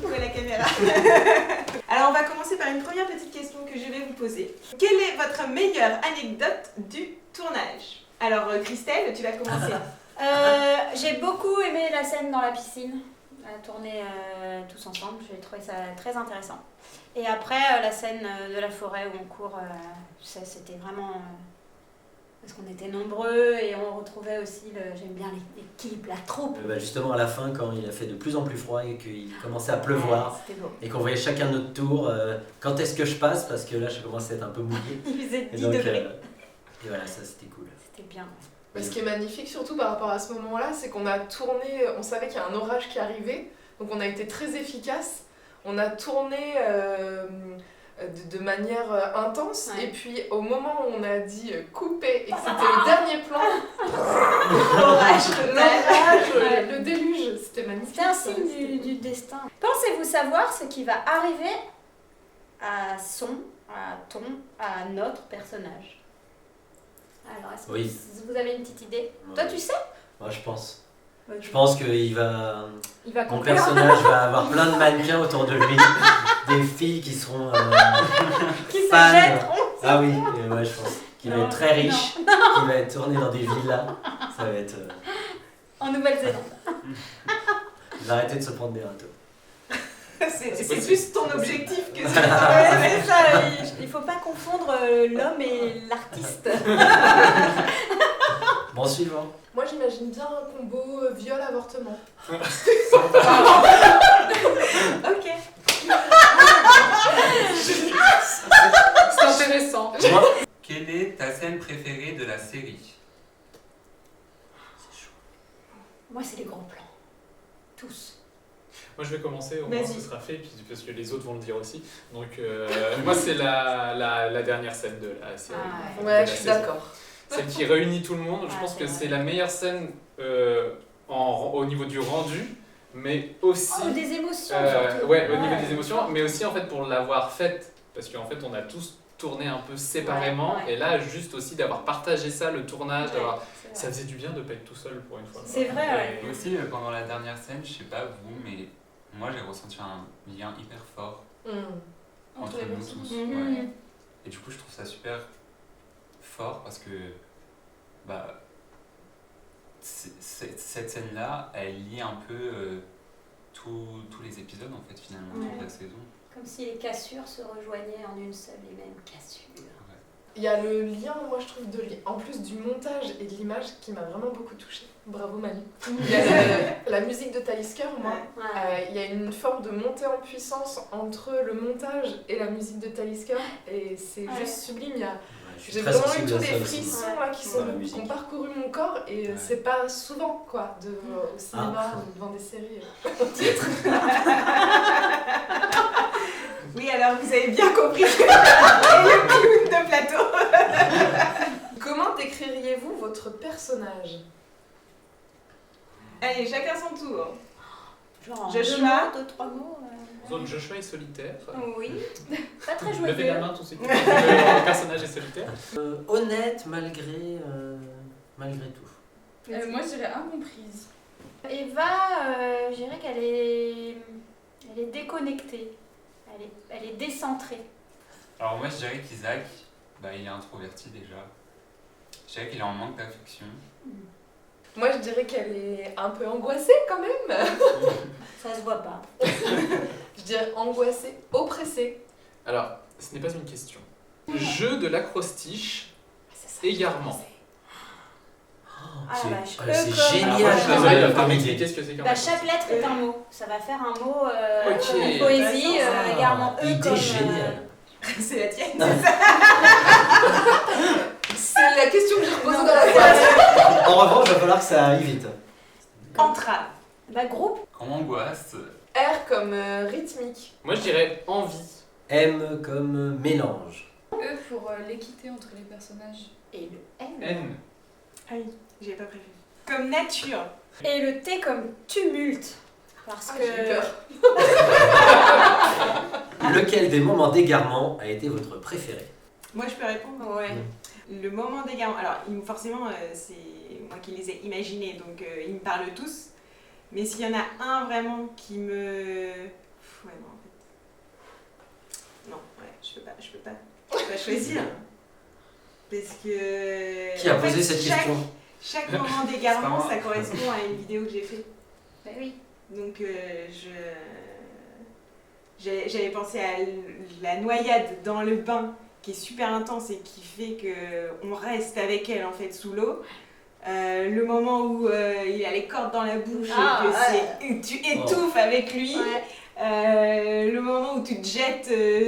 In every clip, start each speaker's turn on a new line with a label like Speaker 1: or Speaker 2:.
Speaker 1: beaucoup à la caméra. Alors on va commencer par une première petite question que je vais vous poser. Quelle est votre meilleure anecdote du tournage? Alors Christelle, tu vas commencer.
Speaker 2: J'ai beaucoup aimé la scène dans la piscine, tourner tous ensemble, j'ai trouvé ça très intéressant. Et après, la scène de la forêt où on court, c'était vraiment... parce qu'on était nombreux et on retrouvait aussi, j'aime bien l'équipe, la troupe.
Speaker 3: Justement à la fin, quand il a fait de plus en plus froid et qu'il commençait à pleuvoir,
Speaker 2: c'était beau.
Speaker 3: et qu'on voyait chacun notre tour, quand est-ce que je passe, parce que là je commençais à être un peu mouillé.
Speaker 2: Il faisait 10
Speaker 3: donc,
Speaker 2: degrés.
Speaker 3: Et voilà, ça c'était cool.
Speaker 2: C'était bien.
Speaker 4: Mais ce qui est magnifique surtout par rapport à ce moment-là, c'est qu'on a tourné, on savait qu'il y a un orage qui arrivait, donc on a été très efficace. On a tourné de manière intense, et puis au moment où on a dit couper et que c'était le dernier plan, l'orage, le déluge, c'était magnifique.
Speaker 2: C'était un signe du destin. Pensez-vous savoir ce qui va arriver à à notre personnage? Alors, est-ce que vous avez une petite idée? Toi, tu sais?
Speaker 3: Moi je pense.
Speaker 2: Okay.
Speaker 3: Je pense que mon personnage va avoir plein de mannequins autour de lui, des filles qui seront
Speaker 2: qui se
Speaker 3: fans.
Speaker 2: jetteront.
Speaker 3: Ah oui, ouais, je pense. Qui va être très riche, qui va être tourné dans des villas. Ça va être.
Speaker 2: En Nouvelle-Zélande.
Speaker 3: Il va arrêter de se prendre des râteaux.
Speaker 1: C'est plus ton objectif que ça.
Speaker 2: C'est ça, il faut pas confondre l'homme et l'artiste.
Speaker 3: Bon, suivant.
Speaker 4: Moi j'imagine bien un combo viol-avortement.
Speaker 1: Ok.
Speaker 5: C'est intéressant.
Speaker 6: Quelle est ta scène préférée de la série?
Speaker 2: Moi, c'est les gros plans. Tous.
Speaker 5: Moi je vais commencer, au moins
Speaker 1: Vas-y.
Speaker 5: ce sera fait, puis, parce que les autres vont le dire aussi. Donc moi c'est la dernière scène de la série.
Speaker 2: Ah,
Speaker 5: de
Speaker 4: Ouais,
Speaker 5: la
Speaker 4: je suis
Speaker 5: saison.
Speaker 4: d'accord.
Speaker 5: Celle qui réunit tout le monde, je
Speaker 2: Ah,
Speaker 5: pense
Speaker 2: c'est
Speaker 5: que
Speaker 2: vrai.
Speaker 5: c'est la meilleure scène au niveau du rendu, mais aussi...
Speaker 2: Oh, des émotions surtout.
Speaker 5: ouais, au niveau des émotions, mais aussi en fait pour l'avoir faite, parce qu'en fait on a tous tourné un peu séparément,
Speaker 2: Ouais.
Speaker 5: et là juste aussi d'avoir partagé ça, le tournage,
Speaker 2: Ouais,
Speaker 5: d'avoir...
Speaker 2: c'est vrai.
Speaker 5: Ça faisait du bien de pas être tout seul pour une fois.
Speaker 2: C'est vrai, ouais.
Speaker 6: Et aussi, pendant la dernière scène, je sais pas vous, mais moi j'ai ressenti un lien hyper fort entre
Speaker 4: les
Speaker 6: nous
Speaker 4: personnages.
Speaker 6: tous.
Speaker 2: Mhm.
Speaker 6: Ouais. Et du coup, je trouve ça super fort parce que cette scène-là, elle lie un peu tous les épisodes en fait finalement, toute
Speaker 2: Ouais.
Speaker 6: la saison.
Speaker 2: Comme si les cassures se rejoignaient en une seule et même cassure.
Speaker 4: Il y a le lien, moi je trouve, en plus du montage et de l'image qui m'a vraiment beaucoup touchée. Bravo Manu. Il y a la musique de Talisker, moi.
Speaker 2: Ouais.
Speaker 4: Il y a une forme de montée en puissance entre le montage et la musique de Talisker, et c'est
Speaker 2: Ouais.
Speaker 4: juste sublime.
Speaker 3: Je suis
Speaker 4: J'ai
Speaker 3: très
Speaker 4: vraiment eu
Speaker 3: sensible
Speaker 4: tous
Speaker 3: à
Speaker 4: les
Speaker 3: ça aussi.
Speaker 4: frissons là, qui
Speaker 3: Dans la musique.
Speaker 4: ont parcouru mon corps, et
Speaker 3: Ouais.
Speaker 4: c'est pas souvent quoi, au cinéma ou devant des séries.
Speaker 1: Oui, alors vous avez bien compris que le clown de plateau.
Speaker 4: Comment décririez-vous votre personnage?
Speaker 1: Allez, chacun son tour.
Speaker 2: Genre
Speaker 1: Joshua.
Speaker 2: 2 mots.
Speaker 5: Donc Joshua est solitaire.
Speaker 2: Oui. Pas très
Speaker 5: Levez la
Speaker 2: joyeux.
Speaker 5: main tous ceux qui pensent que le personnage est solitaire.
Speaker 3: Honnête malgré tout.
Speaker 7: Moi, je dirais incomprise.
Speaker 2: Eva, je dirais qu'elle est déconnectée. Elle est décentrée.
Speaker 6: Alors moi je dirais qu'Isaac, il est introverti déjà. Je dirais qu'il est en manque d'affection.
Speaker 4: Moi je dirais qu'elle est un peu angoissée quand même.
Speaker 2: Ça se voit pas.
Speaker 4: Je dirais angoissée, oppressée.
Speaker 5: Alors, ce n'est pas une question. Jeu de l'acrostiche, égarement.
Speaker 2: Ah la vache.
Speaker 3: C'est
Speaker 2: Comme-
Speaker 3: génial.
Speaker 2: Ah,
Speaker 5: Désolé, il va
Speaker 3: comme
Speaker 5: falloir
Speaker 3: idée.
Speaker 5: m'expliquer ce que c'est qu'un
Speaker 2: Bah, chaque lettre est un mot. Ça va faire un mot
Speaker 5: Ok.
Speaker 2: de poésie,
Speaker 3: Ah,
Speaker 2: égarement E
Speaker 3: idée
Speaker 2: comme...
Speaker 3: géniale.
Speaker 1: C'est la tienne.
Speaker 4: C'est la question que j'ai reposée dans la boîte.
Speaker 3: En revanche, il va falloir que ça aille vite.
Speaker 1: Entrave.
Speaker 2: Bah, groupe.
Speaker 6: Comme angoisse,
Speaker 4: R comme rythmique.
Speaker 5: Moi je dirais envie.
Speaker 3: M comme mélange.
Speaker 7: E pour l'équité entre les personnages.
Speaker 2: Et le N.
Speaker 5: N.
Speaker 1: Ah oui, j'ai pas prévu. Comme nature.
Speaker 2: Et le T comme tumulte. Parce
Speaker 4: Ah,
Speaker 2: que...
Speaker 4: j'ai peur.
Speaker 3: Lequel des moments d'égarement a été votre préféré?
Speaker 1: Moi, je peux répondre.
Speaker 2: Ouais.
Speaker 1: Le moment d'égarement. Alors, forcément, c'est moi qui les ai imaginés, donc ils me parlent tous. Mais s'il y en a un vraiment qui me Ouais, non, en fait. Non, ouais, je peux pas choisir. Parce que.
Speaker 3: Qui a
Speaker 1: en fait,
Speaker 3: posé cette question?
Speaker 1: Chaque moment d'égarement,
Speaker 6: C'est pas
Speaker 1: ça correspond à une vidéo que j'ai faite.
Speaker 2: Bah oui.
Speaker 1: Donc, j'avais pensé à la noyade dans le bain, qui est super intense et qui fait qu'on reste avec elle, en fait, sous l'eau. Le moment où il a les cordes dans la bouche et que tu étouffes avec lui.
Speaker 2: Ouais.
Speaker 1: Le moment où tu te jettes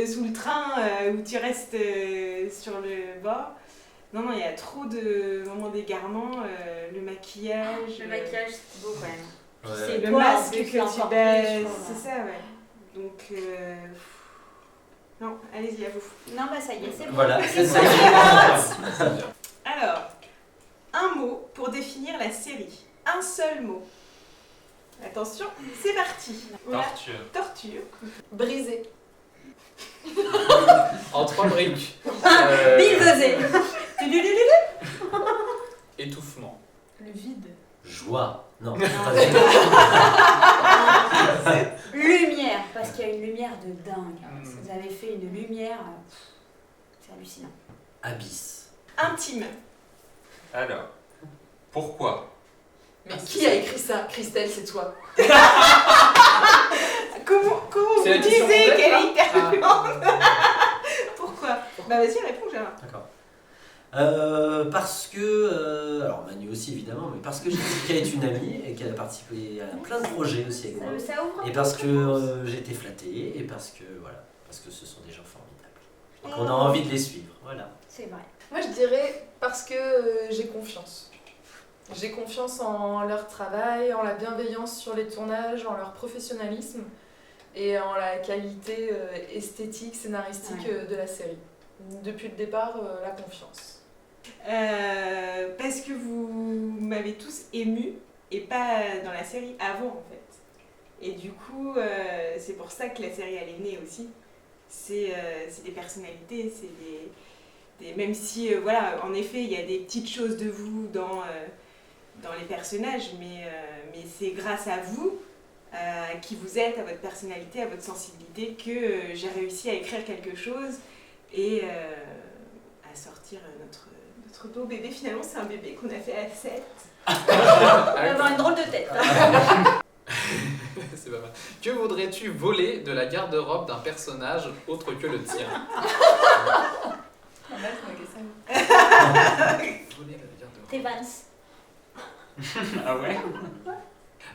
Speaker 1: sous le train, où tu restes sur le bord. Non, il y a trop de moments d'égarement. Le maquillage.
Speaker 2: Le maquillage, c'est beau quand même.
Speaker 3: Ouais.
Speaker 2: C'est
Speaker 1: Le
Speaker 2: toi,
Speaker 1: masque
Speaker 2: vu
Speaker 1: que
Speaker 2: que
Speaker 1: tu
Speaker 2: encore
Speaker 1: baisses.
Speaker 2: plus, je
Speaker 1: C'est ça, ouais. Donc, non, allez-y, à vous.
Speaker 2: Non, bah ça y est, c'est bon.
Speaker 3: Voilà, c'est ça.
Speaker 1: Alors, un mot pour définir la série. Un seul mot. Attention, c'est parti. On a
Speaker 6: Torture.
Speaker 1: torture.
Speaker 4: Brisé.
Speaker 5: En 3 briques.
Speaker 2: Bilbezé.
Speaker 5: Étouffement.
Speaker 7: Le vide.
Speaker 3: Joie. Non.
Speaker 2: Lumière, parce qu'il y a une lumière de dingue.
Speaker 5: Mm.
Speaker 2: Vous avez fait une lumière, c'est hallucinant.
Speaker 3: Abysse.
Speaker 1: Intime.
Speaker 6: Alors, pourquoi?
Speaker 4: Mais qui a écrit ça? Christelle, c'est toi.
Speaker 1: Comment
Speaker 5: C'est
Speaker 1: vous
Speaker 5: la question
Speaker 1: disiez
Speaker 5: complète,
Speaker 1: qu'elle
Speaker 5: là
Speaker 1: est hyper violente? Pourquoi? Bah vas-y, réponds, Gérard.
Speaker 3: D'accord. Parce que, alors Manu aussi évidemment, mais parce que Jessica est une amie et qu'elle a participé à plein de projets aussi avec moi.
Speaker 2: Ça ouvre.
Speaker 3: Et parce que j'ai été flatté et parce que voilà, parce que ce sont des gens formidables. Donc on a envie de les suivre, voilà.
Speaker 2: C'est vrai.
Speaker 4: Moi, je dirais parce que j'ai confiance. J'ai confiance en leur travail, en la bienveillance sur les tournages, en leur professionnalisme et en la qualité esthétique, scénaristique de la série. Depuis le départ, la confiance.
Speaker 1: Parce que vous m'avez tous ému et pas dans la série avant en fait. Et du coup, c'est pour ça que la série elle est née aussi. C'est des personnalités, c'est des même si voilà, en effet, il y a des petites choses de vous dans les personnages, mais c'est grâce à vous, à qui vous êtes, à votre personnalité, à votre sensibilité, que j'ai réussi à écrire quelque chose et à sortir notre beau bébé. Finalement, c'est un bébé qu'on a fait à 7.
Speaker 2: On va avoir une drôle de tête.
Speaker 5: C'est pas mal. Que voudrais-tu voler de la garde-robe d'un personnage autre que le tien?
Speaker 7: Ah bah, c'est ma question.
Speaker 5: Voler de la garde-robe.
Speaker 2: Tes Vans.
Speaker 6: Ah ouais?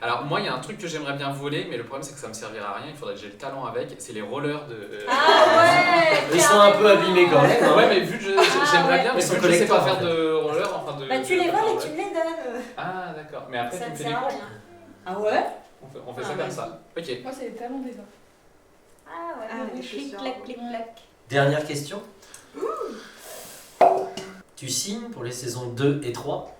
Speaker 5: Alors moi il y a un truc que j'aimerais bien voler, mais le problème c'est que ça me servira à rien, il faudrait que j'ai le talent avec, c'est les rollers de...
Speaker 2: Ah ouais.
Speaker 3: Ils sont un peu abîmés quand même. hein.
Speaker 5: Ouais mais vu que j'aimerais
Speaker 2: ouais.
Speaker 5: bien, mais
Speaker 3: Ils sont
Speaker 5: vu que je sais pas
Speaker 3: collecteurs,
Speaker 5: faire
Speaker 3: en fait.
Speaker 5: de roller, enfin de...
Speaker 2: Bah tu
Speaker 5: de-
Speaker 2: les voles et
Speaker 5: ouais.
Speaker 2: tu me les donnes.
Speaker 5: Ah d'accord, mais après
Speaker 2: Ça
Speaker 5: tu me
Speaker 2: ne
Speaker 5: fais
Speaker 2: sert
Speaker 5: des
Speaker 2: à
Speaker 5: coups.
Speaker 2: rien. Ah ouais?
Speaker 5: On fait
Speaker 2: Ah,
Speaker 5: ça comme
Speaker 2: vas-y.
Speaker 5: ça. Ok.
Speaker 7: Moi, c'est les talons des bas.
Speaker 2: Ah ouais,
Speaker 1: Ah, les
Speaker 2: clic,
Speaker 1: chaussures.
Speaker 2: clac, clic, clac.
Speaker 3: Dernière question. Tu signes pour les saisons 2 et 3?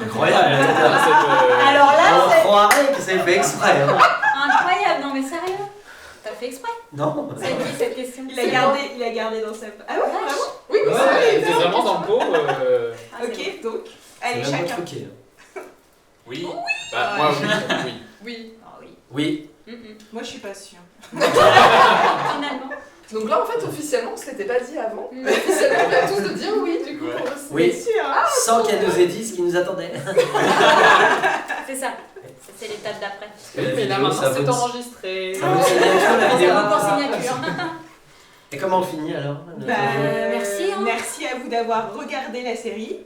Speaker 3: Incroyable.
Speaker 2: Alors là,
Speaker 3: On
Speaker 2: c'est
Speaker 3: croirait que c'est fait exprès. hein.
Speaker 2: incroyable. Non mais sérieux? T'as fait exprès?
Speaker 3: Non.
Speaker 2: C'est qui cette question?
Speaker 1: Il a gardé dans sa... Ah ouais, vraiment?
Speaker 4: Oui, mais ça
Speaker 5: Ouais,
Speaker 4: arrive.
Speaker 5: t'es vraiment dans le pot.
Speaker 2: Ah, c'est
Speaker 1: Ok, donc,
Speaker 3: C'est
Speaker 1: allez,
Speaker 3: vraiment
Speaker 1: chacun.
Speaker 3: truqué.
Speaker 6: Oui.
Speaker 5: Bah moi oui, oui.
Speaker 7: Oui.
Speaker 2: Ah oui.
Speaker 3: Oui.
Speaker 1: Moi, je suis pas sûre.
Speaker 2: Finalement.
Speaker 4: Donc là, en fait, officiellement, on se l'était pas dit avant.
Speaker 2: Mm.
Speaker 4: Mais officiellement, on vient tous de dire oui, du coup.
Speaker 6: Ouais.
Speaker 4: pour aussi.
Speaker 3: Oui.
Speaker 1: Sûr, hein?
Speaker 3: Sans qu'elle nous ait dit ce qui nous attendait.
Speaker 2: C'est ça. C'est l'étape d'après.
Speaker 5: Oui,
Speaker 3: La
Speaker 5: mais là
Speaker 3: vidéo, ça
Speaker 5: maintenant c'est
Speaker 3: vaut une-
Speaker 5: enregistré.
Speaker 3: Ça vaut une signature, la
Speaker 2: C'est
Speaker 3: vidéo.
Speaker 2: bon pour signature.
Speaker 3: Et comment on finit alors
Speaker 1: Bah,
Speaker 2: Merci, hein.
Speaker 1: merci à vous d'avoir regardé la série.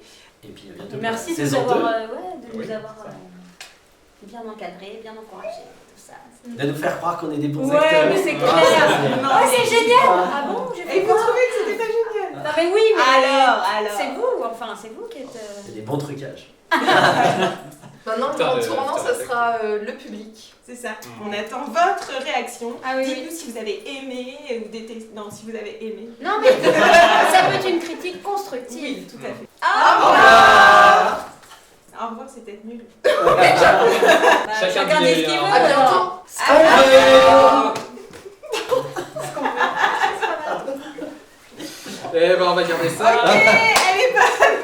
Speaker 3: Et puis à bientôt.
Speaker 2: Merci de nous
Speaker 3: Saison 2.
Speaker 2: avoir,
Speaker 5: Oui,
Speaker 2: bien encadrés, bien encouragés, tout ça.
Speaker 3: De nous faire croire qu'on est des bons
Speaker 2: Ouais,
Speaker 3: acteurs.
Speaker 2: mais c'est
Speaker 3: Ah,
Speaker 2: clair.
Speaker 3: c'est-
Speaker 1: Non,
Speaker 2: Oh, c'est génial.
Speaker 3: Ah.
Speaker 2: Ah bon, j'ai
Speaker 1: Et
Speaker 2: fait
Speaker 1: vous
Speaker 2: quoi?
Speaker 1: trouvez que c'était pas génial?
Speaker 2: Non mais oui, mais
Speaker 1: Alors.
Speaker 2: c'est vous, enfin c'est vous qui êtes.
Speaker 3: C'est des bons trucages.
Speaker 4: Maintenant,
Speaker 5: Putain,
Speaker 4: en
Speaker 5: le-
Speaker 4: tournant,
Speaker 5: putain,
Speaker 4: ça sera le public.
Speaker 1: C'est ça.
Speaker 5: Mm.
Speaker 1: On attend votre réaction.
Speaker 2: Ah oui,
Speaker 1: Dites-nous
Speaker 2: oui.
Speaker 1: si vous avez aimé ou détesté. Non, si vous avez aimé.
Speaker 2: Non mais ça peut être une critique constructive.
Speaker 1: Oui, tout à fait.
Speaker 3: Au revoir.
Speaker 1: Au revoir, c'est peut-être nul.
Speaker 2: Bah,
Speaker 5: Chacun
Speaker 2: chacun
Speaker 5: dit
Speaker 2: dit ce qu'il
Speaker 5: un.
Speaker 2: veut.
Speaker 4: À bientôt.
Speaker 2: alors.
Speaker 3: Ce qu'on veut.
Speaker 5: Eh ben on va garder ça.
Speaker 1: Ok, elle est bonne.